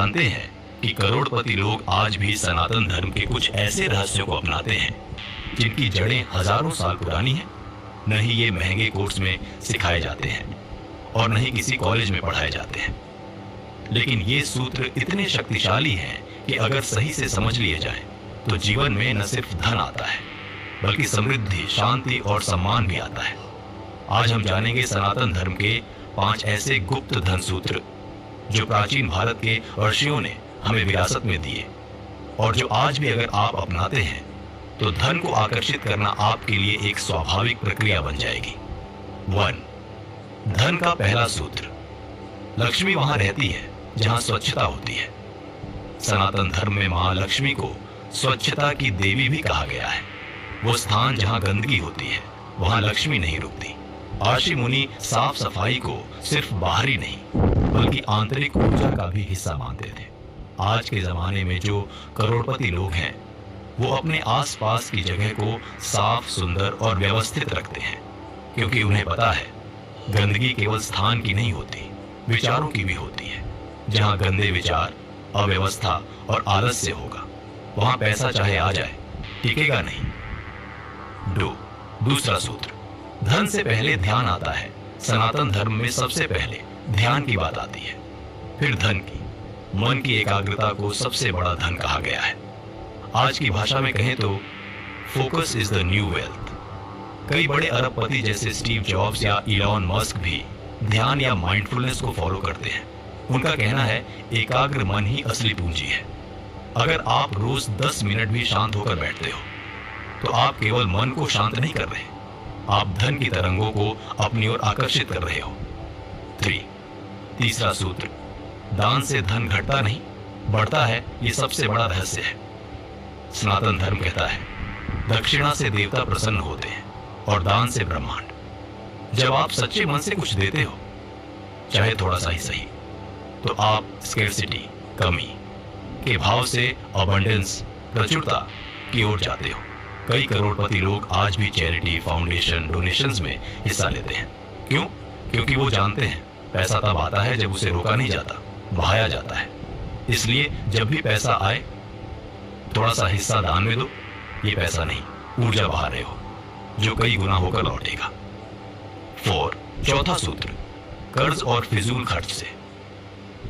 जानते हैं कि करोड़पति लोग आज भी सनातन धर्म के कुछ ऐसे रहस्यों को अपनाते हैं जिनकी जड़ें हजारों साल पुरानी हैं। न ही ये महंगे कोर्स में सिखाए जाते हैं और न ही किसी कॉलेज में पढ़ाए जाते हैं, लेकिन ये सूत्र इतने शक्तिशाली हैं कि अगर सही से समझ लिए जाएं तो जीवन में न सिर्फ धन आता है बल्कि समृद्धि, शांति और सम्मान भी आता है। आज हम जानेंगे सनातन धर्म के 5 ऐसे गुप्त धन सूत्र जो प्राचीन भारत के ऋषियों ने हमें विरासत में दिए और जो आज भी अगर आप अपनाते हैं तो धन को आकर्षित करना आपके लिए एक स्वाभाविक प्रक्रिया बन जाएगी। 1. धन का पहला सूत्र। लक्ष्मी वहां रहती है जहां स्वच्छता होती है। सनातन धर्म में मां लक्ष्मी को स्वच्छता की देवी भी कहा गया है। वो स्थान जहां गंदगी होती है वहां लक्ष्मी नहीं रुकती। ऋषि मुनि साफ सफाई को सिर्फ बाहरी नहीं बल्कि आंतरिक ऊर्जा का भी हिस्सा मानते थे। आज के जमाने में जो करोड़पति लोग हैं वो अपने आसपास की जगह को साफ, सुंदर और व्यवस्थित रखते हैं क्योंकि उन्हें पता है गंदगी केवल स्थान की नहीं होती, विचारों की भी होती है। जहां गंदे विचार, अव्यवस्था और आलस्य होगा वहां पैसा चाहे आ जाए टिकेगा नहीं। 2. दूसरा सूत्र। धन से पहले ध्यान आता है। सनातन धर्म में सबसे पहले ध्यान की बात आती है, फिर धन की। मन की एकाग्रता को सबसे बड़ा धन कहा गया है। आज की भाषा में कहें तो focus is the new wealth. कई बड़े अरबपति जैसे स्टीव जॉब्स या इलॉन मस्क भी ध्यान या माइंडफुलनेस को फॉलो करते हैं। उनका कहना है एकाग्र मन ही असली पूंजी है। अगर आप रोज 10 मिनट भी शांत होकर बैठते हो तो आप केवल मन को शांत नहीं कर रहे, आप धन की तरंगों को अपनी ओर आकर्षित कर रहे हो। 3. तीसरा सूत्र। दान से धन घटता नहीं, बढ़ता है। ये सबसे बड़ा रहस्य है। सनातन धर्म कहता है दक्षिणा से देवता प्रसन्न होते हैं और दान से ब्रह्मांड। जब आप सच्चे मन से कुछ देते हो, चाहे थोड़ा सा ही सही, तो आप स्केर्सिटी, कमी के भाव से अबंडेंस, प्रचुरता की ओर जाते हो। कई करोड़पति लोग आज भी चैरिटी, फाउंडेशन, डोनेशंस में हिस्सा लेते हैं। क्यों? क्योंकि वो जानते हैं पैसा तब आता है जब उसे रोका नहीं जाता, बहाया जाता है। इसलिए जब भी पैसा आए थोड़ा सा हिस्सा दान में दो। ये पैसा नहीं, ऊर्जा बहा रहे हो जो कई गुना होकर लौटेगा। 4. चौथा सूत्र। कर्ज और फिजूल खर्च से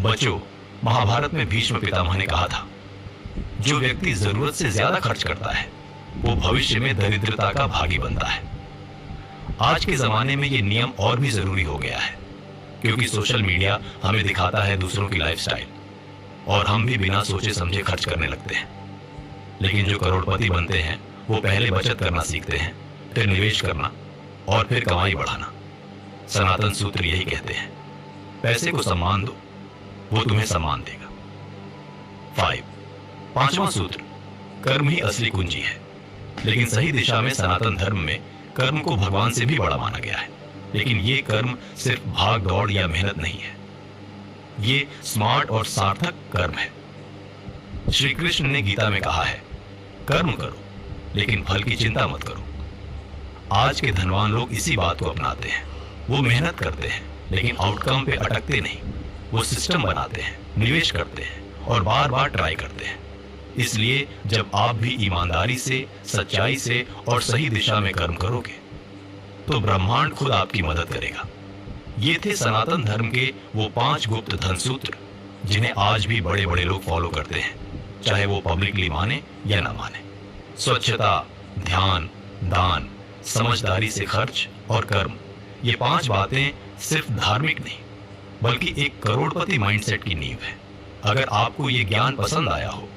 बचो। महाभारत में भीष्म पितामह ने कहा था जो व्यक्ति जरूरत से ज्यादा खर्च करता है वो भविष्य में दरिद्रता का भागी बनता है। आज के जमाने में ये नियम और भी जरूरी हो गया है क्योंकि सोशल मीडिया हमें दिखाता है दूसरों की लाइफस्टाइल और हम भी बिना सोचे समझे खर्च करने लगते हैं। लेकिन जो करोड़पति बनते हैं वो पहले बचत करना सीखते हैं, फिर निवेश करना और फिर कमाई बढ़ाना। सनातन सूत्र यही कहते हैं पैसे को सम्मान दो, वो तुम्हें सम्मान देगा। 5. पांचवा सूत्र। कर्म ही असली कुंजी है। लेकिन सही दिशा में सनातन धर्म में कर्म को भगवान से भी बड़ा माना गया है। लेकिन ये कर्म सिर्फ भाग दौड़ या मेहनत नहीं है, ये स्मार्ट और सार्थक कर्म है। श्री कृष्ण ने गीता में कहा है कर्म करो लेकिन फल की चिंता मत करो। आज के धनवान लोग इसी बात को अपनाते हैं। वो मेहनत करते हैं लेकिन आउटकम पे अटकते नहीं। वो सिस्टम बनाते हैं, निवेश करते हैं और बार बार ट्राई करते हैं। इसलिए जब आप भी ईमानदारी से, सच्चाई से और सही दिशा में कर्म करोगे तो ब्रह्मांड खुद आपकी मदद करेगा। ये थे सनातन धर्म के वो 5 गुप्त धन सूत्र जिन्हें आज भी बड़े बड़े लोग फॉलो करते हैं, चाहे वो पब्लिकली माने या ना माने। स्वच्छता, ध्यान, दान, समझदारी से खर्च और कर्म, ये 5 बातें सिर्फ धार्मिक नहीं बल्कि एक करोड़पति माइंडसेट की नींव है। अगर आपको ये ज्ञान पसंद आया हो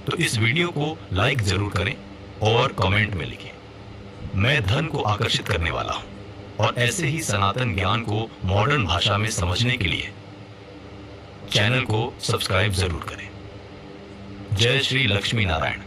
तो इस वीडियो को लाइक जरूर करें और कमेंट में लिखें मैं धन को आकर्षित करने वाला हूं। और ऐसे ही सनातन ज्ञान को मॉडर्न भाषा में समझने के लिए चैनल को सब्सक्राइब जरूर करें। जय श्री लक्ष्मी नारायण।